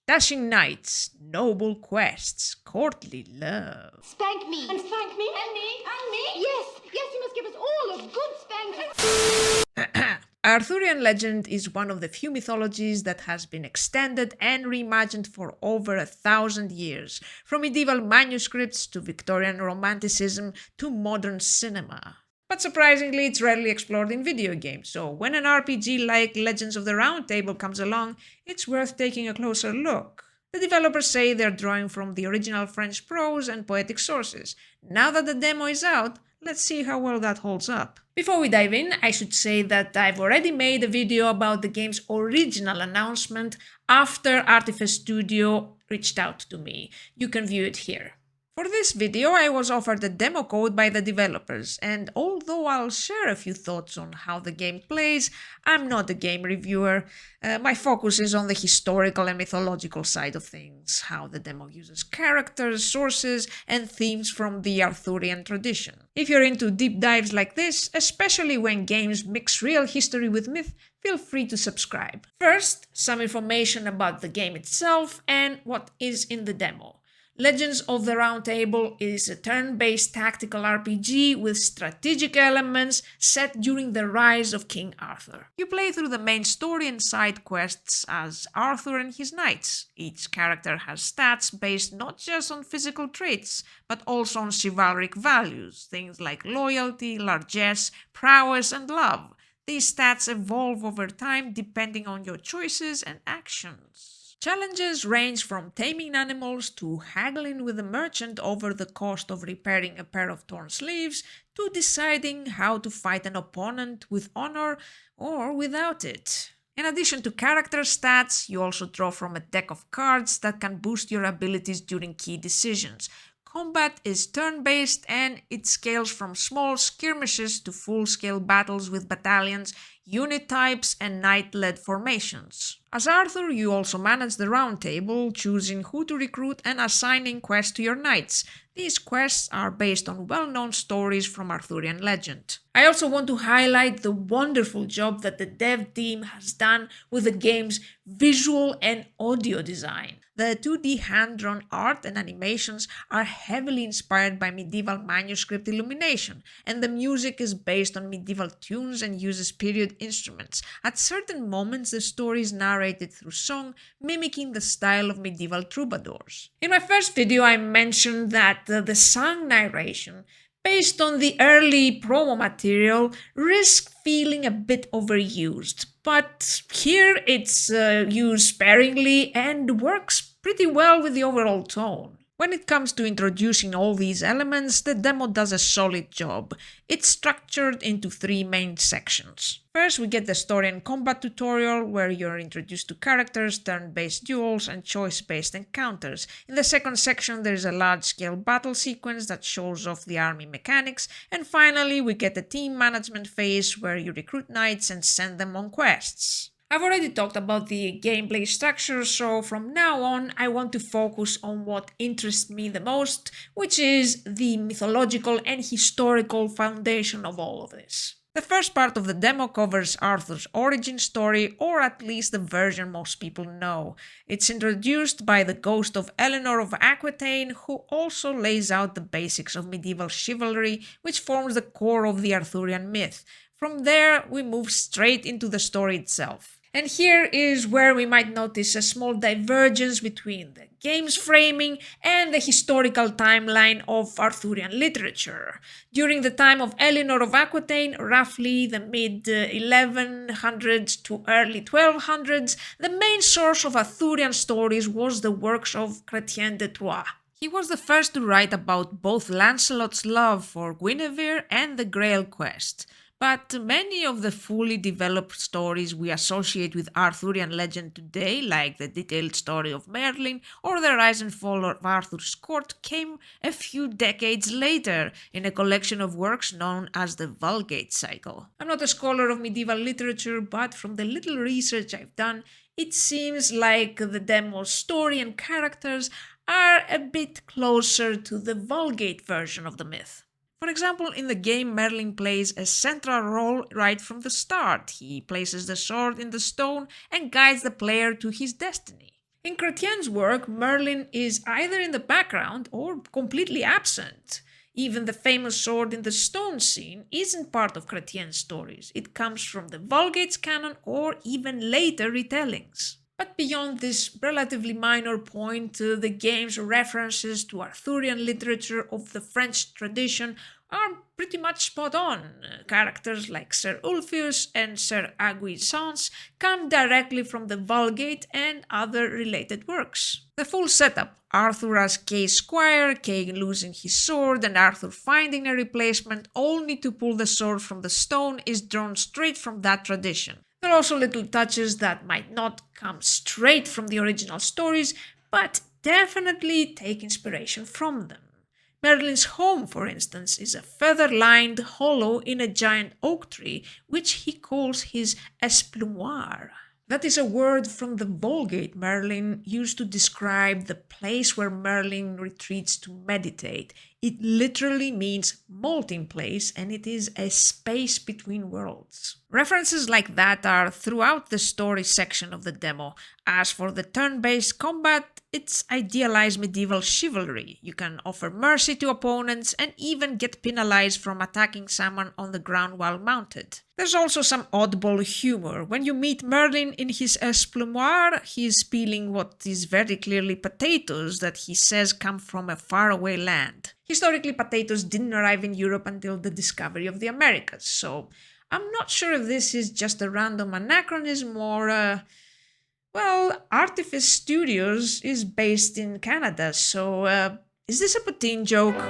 dashing knights, noble quests, courtly love. Spank me. And spank me. And me. And me. Yes. Yes, you must give us all a good spanking. Arthurian legend is one of the few mythologies that has been extended and reimagined for over 1,000 years, from medieval manuscripts to Victorian Romanticism to modern cinema. But surprisingly, it's rarely explored in video games, so when an RPG like Legends of the Round Table comes along, it's worth taking a closer look. The developers say they're drawing from the original French prose and poetic sources. Now that the demo is out, let's see how well that holds up. Before we dive in, I should say that I've already made a video about the game's original announcement after Artifice Studio reached out to me. You can view it here. For this video, I was offered a demo code by the developers, and although I'll share a few thoughts on how the game plays, I'm not a game reviewer. My focus is on the historical and mythological side of things, how the demo uses characters, sources, and themes from the Arthurian tradition. If you're into deep dives like this, especially when games mix real history with myth, feel free to subscribe. First, some information about the game itself and what is in the demo. Legends of the Round Table is a turn-based tactical RPG with strategic elements set during the rise of King Arthur. You play through the main story and side quests as Arthur and his knights. Each character has stats based not just on physical traits, but also on chivalric values, things like loyalty, largesse, prowess, and love. These stats evolve over time depending on your choices and actions. Challenges range from taming animals to haggling with a merchant over the cost of repairing a pair of torn sleeves to deciding how to fight an opponent with honor or without it. In addition to character stats, you also draw from a deck of cards that can boost your abilities during key decisions. Combat is turn-based and it scales from small skirmishes to full-scale battles with battalions, unit types, and knight-led formations. As Arthur, you also manage the round table, choosing who to recruit and assigning quests to your knights. These quests are based on well-known stories from Arthurian legend. I also want to highlight the wonderful job that the dev team has done with the game's visual and audio design. The 2D hand-drawn art and animations are heavily inspired by medieval manuscript illumination, and the music is based on medieval tunes and uses period instruments. At certain moments, the story is narrated through song, mimicking the style of medieval troubadours. In my first video, I mentioned that the sung narration, based on the early promo material, risked feeling a bit overused. But here it's used sparingly and works pretty well with the overall tone. When it comes to introducing all these elements, the demo does a solid job. It's structured into 3 main sections. First, we get the story and combat tutorial, where you're introduced to characters, turn-based duels, and choice-based encounters. In the second section, there's a large-scale battle sequence that shows off the army mechanics. And finally, we get the team management phase, where you recruit knights and send them on quests. I've already talked about the gameplay structure, so from now on I want to focus on what interests me the most, which is the mythological and historical foundation of all of this. The first part of the demo covers Arthur's origin story, or at least the version most people know. It's introduced by the ghost of Eleanor of Aquitaine, who also lays out the basics of medieval chivalry, which forms the core of the Arthurian myth. From there, we move straight into the story itself. And here is where we might notice a small divergence between the game's framing and the historical timeline of Arthurian literature. During the time of Eleanor of Aquitaine, roughly the mid-1100s to early 1200s, the main source of Arthurian stories was the works of Chrétien de Troyes. He was the first to write about both Lancelot's love for Guinevere and the Grail quest. But many of the fully developed stories we associate with Arthurian legend today, like the detailed story of Merlin or the rise and fall of Arthur's court, came a few decades later in a collection of works known as the Vulgate cycle. I'm not a scholar of medieval literature, but from the little research I've done, it seems like the demo's story and characters are a bit closer to the Vulgate version of the myth. For example, in the game, Merlin plays a central role right from the start. He places the sword in the stone and guides the player to his destiny. In Chrétien's work, Merlin is either in the background or completely absent. Even the famous sword in the stone scene isn't part of Chrétien's stories. It comes from the Vulgate's canon or even later retellings. But beyond this relatively minor point, the game's references to Arthurian literature of the French tradition are pretty much spot on. Characters like Sir Ulfius and Sir Aguisance come directly from the Vulgate and other related works. The full setup, Arthur as Kay's squire, Kay losing his sword, and Arthur finding a replacement only to pull the sword from the stone, is drawn straight from that tradition. There are also little touches that might not come straight from the original stories, but definitely take inspiration from them. Merlin's home, for instance, is a feather-lined hollow in a giant oak tree, which he calls his esplumoir. That is a word from the Vulgate Merlin used to describe the place where Merlin retreats to meditate. It literally means molting place, and it is a space between worlds. References like that are throughout the story section of the demo. As for the turn-based combat, it's idealized medieval chivalry. You can offer mercy to opponents and even get penalized from attacking someone on the ground while mounted. There's also some oddball humor. When you meet Merlin in his esplumoir, he's peeling what is very clearly potatoes that he says come from a faraway land. Historically, potatoes didn't arrive in Europe until the discovery of the Americas, so I'm not sure if this is just a random anachronism or, Artifice Studios is based in Canada, so is this a poutine joke?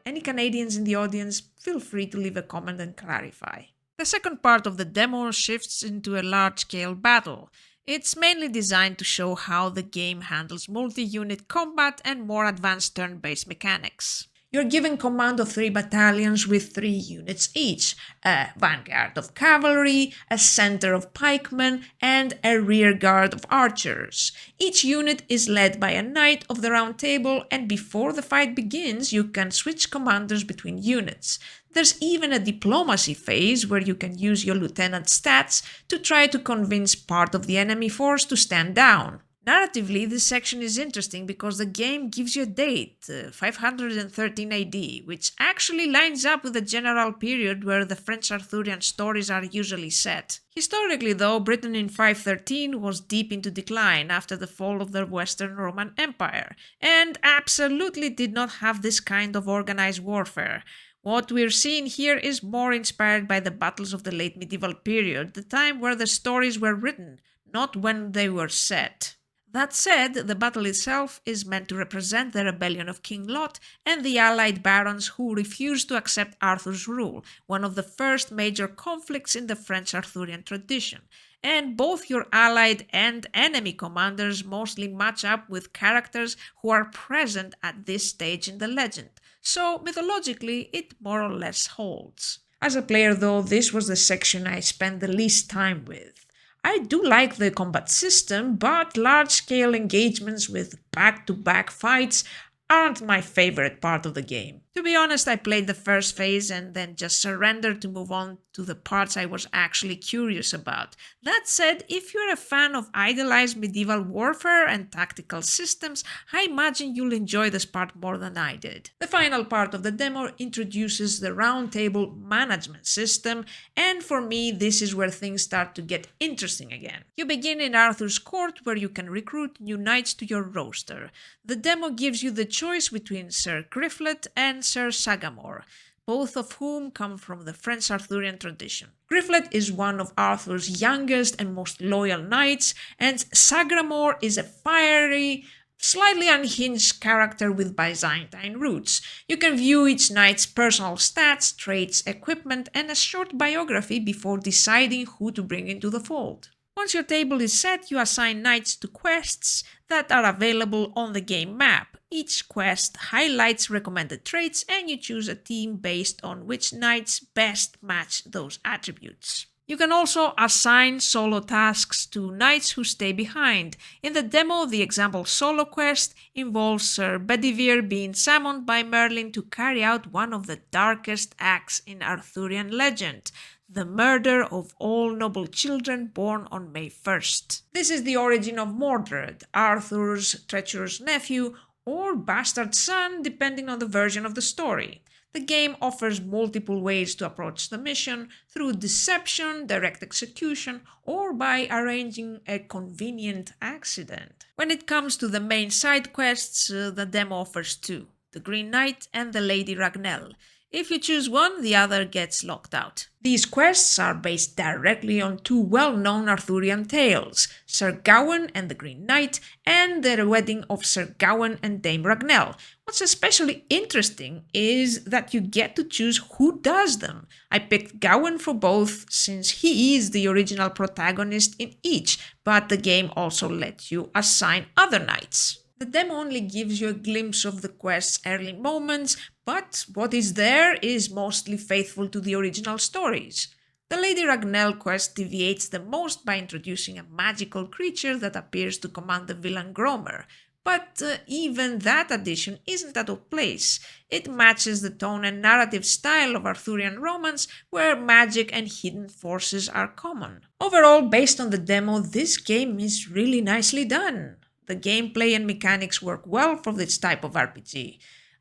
Any Canadians in the audience, feel free to leave a comment and clarify. The second part of the demo shifts into a large-scale battle. It's mainly designed to show how the game handles multi-unit combat and more advanced turn-based mechanics. You're given command of 3 battalions with 3 units each, a vanguard of cavalry, a center of pikemen, and a rear guard of archers. Each unit is led by a knight of the round table, and before the fight begins, you can switch commanders between units. There's even a diplomacy phase where you can use your lieutenant stats to try to convince part of the enemy force to stand down. Narratively, this section is interesting because the game gives you a date, 513 AD, which actually lines up with the general period where the French Arthurian stories are usually set. Historically, though, Britain in 513 was deep into decline after the fall of the Western Roman Empire, and absolutely did not have this kind of organized warfare. What we're seeing here is more inspired by the battles of the late medieval period, the time where the stories were written, not when they were set. That said, the battle itself is meant to represent the rebellion of King Lot and the allied barons who refused to accept Arthur's rule, one of the first major conflicts in the French Arthurian tradition. And both your allied and enemy commanders mostly match up with characters who are present at this stage in the legend. So, mythologically, it more or less holds. As a player, though, this was the section I spent the least time with. I do like the combat system, but large-scale engagements with back-to-back fights aren't my favorite part of the game. To be honest, I played the first phase and then just surrendered to move on to the parts I was actually curious about. That said, if you're a fan of idealized medieval warfare and tactical systems, I imagine you'll enjoy this part more than I did. The final part of the demo introduces the round table management system, and for me this is where things start to get interesting again. You begin in Arthur's court, where you can recruit new knights to your roster. The demo gives you the choice between Sir Griflet and Sir Sagamore, both of whom come from the French Arthurian tradition. Griflet is one of Arthur's youngest and most loyal knights, and Sagamore is a fiery, slightly unhinged character with Byzantine roots. You can view each knight's personal stats, traits, equipment, and a short biography before deciding who to bring into the fold. Once your table is set, you assign knights to quests that are available on the game map. Each quest highlights recommended traits, and you choose a team based on which knights best match those attributes. You can also assign solo tasks to knights who stay behind. In the demo, the example solo quest involves Sir Bedivere being summoned by Merlin to carry out one of the darkest acts in Arthurian legend, the murder of all noble children born on May 1st. This is the origin of Mordred, Arthur's treacherous nephew or bastard son, depending on the version of the story. The game offers multiple ways to approach the mission, through deception, direct execution, or by arranging a convenient accident. When it comes to the main side quests, the demo offers two, the Green Knight and the Lady Ragnelle. If you choose one, the other gets locked out. These quests are based directly on two well-known Arthurian tales, Sir Gawain and the Green Knight, and the wedding of Sir Gawain and Dame Ragnelle. What's especially interesting is that you get to choose who does them. I picked Gawain for both since he is the original protagonist in each, but the game also lets you assign other knights. The demo only gives you a glimpse of the quest's early moments, but what is there is mostly faithful to the original stories. The Lady Ragnelle quest deviates the most by introducing a magical creature that appears to command the villain Gromer, but even that addition isn't out of place. It matches the tone and narrative style of Arthurian romance, where magic and hidden forces are common. Overall, based on the demo, this game is really nicely done. The gameplay and mechanics work well for this type of RPG.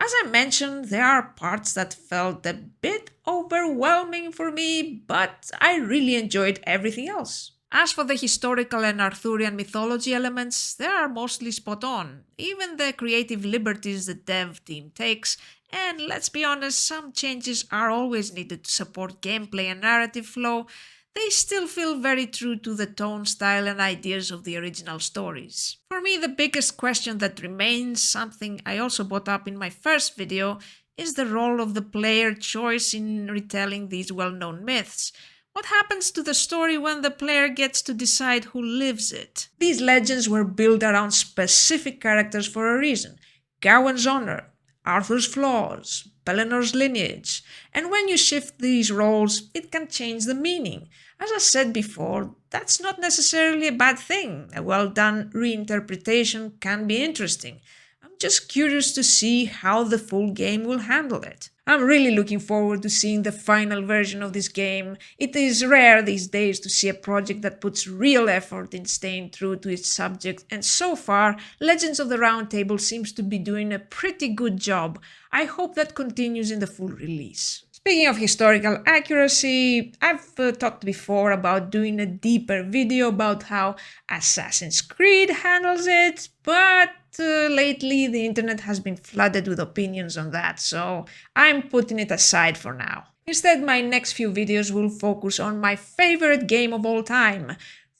As I mentioned, there are parts that felt a bit overwhelming for me, but I really enjoyed everything else. As for the historical and Arthurian mythology elements, they are mostly spot on, even the creative liberties the dev team takes, and let's be honest, some changes are always needed to support gameplay and narrative flow. They still feel very true to the tone, style, and ideas of the original stories. For me, the biggest question that remains, something I also brought up in my first video, is the role of the player choice in retelling these well-known myths. What happens to the story when the player gets to decide who lives it? These legends were built around specific characters for a reason. Gawain's honor, Arthur's flaws, Pelenor's lineage, and when you shift these roles, it can change the meaning. As I said before, that's not necessarily a bad thing. A well-done reinterpretation can be interesting. I'm just curious to see how the full game will handle it. I'm really looking forward to seeing the final version of this game. It is rare these days to see a project that puts real effort in staying true to its subject, and so far, Legends of the Round Table seems to be doing a pretty good job. I hope that continues in the full release. Speaking of historical accuracy, I've talked before about doing a deeper video about how Assassin's Creed handles it, but lately the internet has been flooded with opinions on that, so I'm putting it aside for now. Instead, my next few videos will focus on my favorite game of all time,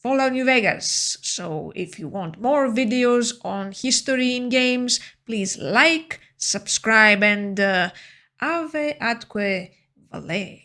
Fallout New Vegas. So if you want more videos on history in games, please like, subscribe, and Ave atque Vale.